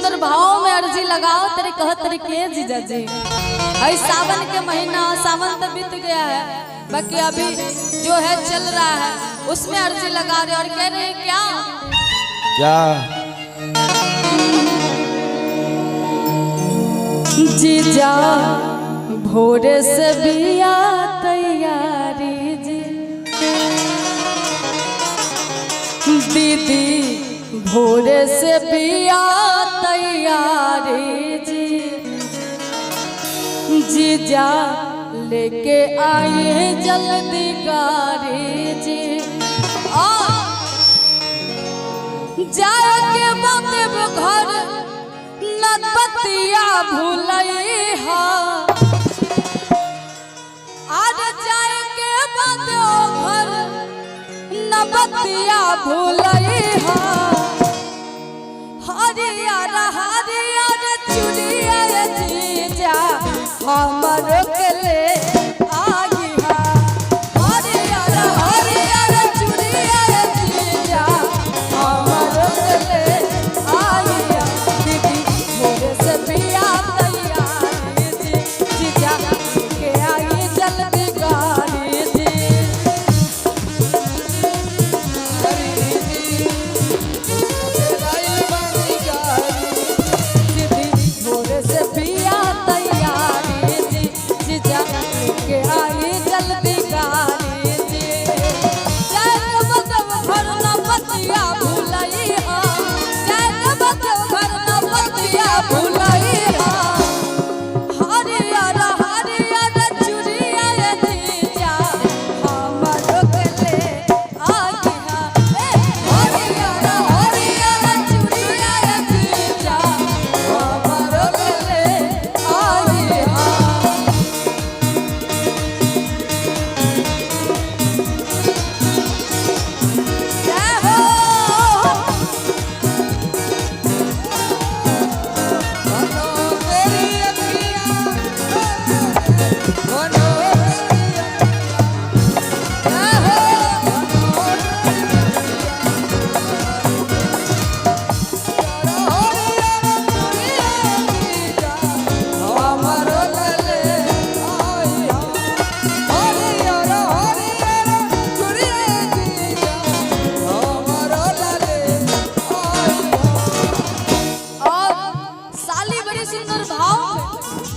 सुंदर भाव में अर्जी लगाओ तेरे कह तेरे के जीजा जी। भाई सावन के महीना, सावन तो बीत गया है, बाकी अभी जो है चल रहा है उसमें अर्जी लगा रहे और कह रहे हैं क्या जीजा भोरे से बिया तैयारी जी, दीदी भोरे से बिया तैयारी जी, जीजा लेके आइए जल्दी गाड़ी जी। जाए के बाते घर नतबतिया भूलई हा, आज जाए के बाते घर नतबतिया भूलई हा, हरियर हरियर चुड़िया जीजा हमर के ले आई हा, हरियर हरियर चुड़िया जीजा हमर के ले आई हा, दीदी भोरे से बिया तैयारी जी, जीजा के आई जल्दी गाड़ी जी।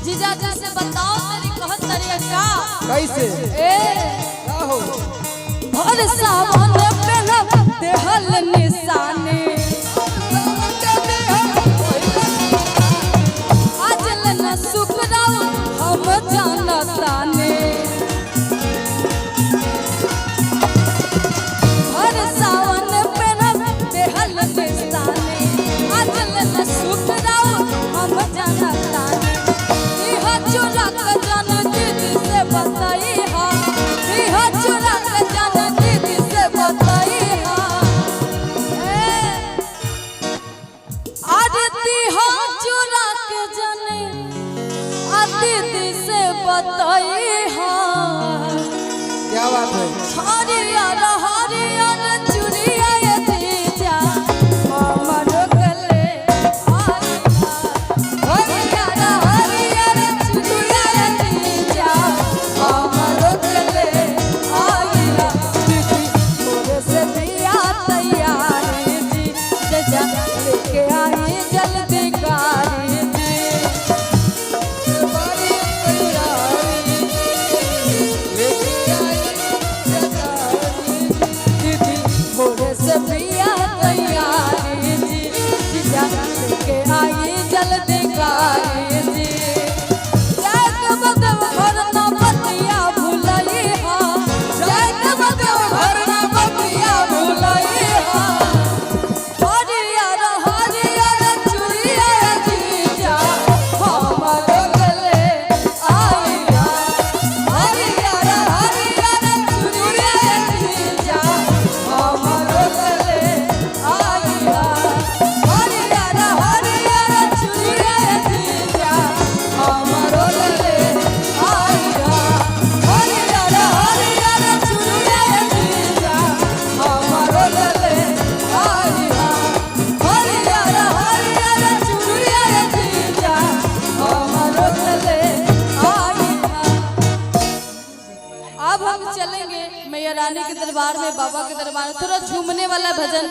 जीजा जैसे बताओ तेरी कहत तरीका कैसे हो भर सावन पे देहल निशाने, आज न सुखराव हम जानताने, भर सावन पे देहल निशाने, आज न सुखराव हम जानताने, चुरा के जान दीदी से बताई हा, चुरा के जान दीदी से बताई हा, आरती हा चुरा के जाने दीदी से बताई हा। क्या बात है? हरियर हरियर चुड़िया जीजा हमर गले आई हा, हरियर हरियर चुड़िया जीजा हमर गले आई हा, दीदी भोरे से बिया तैयारी जी, जीजा लेके आई जल्दी गाड़ी जी। अब हम चलेंगे मैया रानी के दरबार में, बाबा के दरबार में, थोड़ा झूमने वाला भजन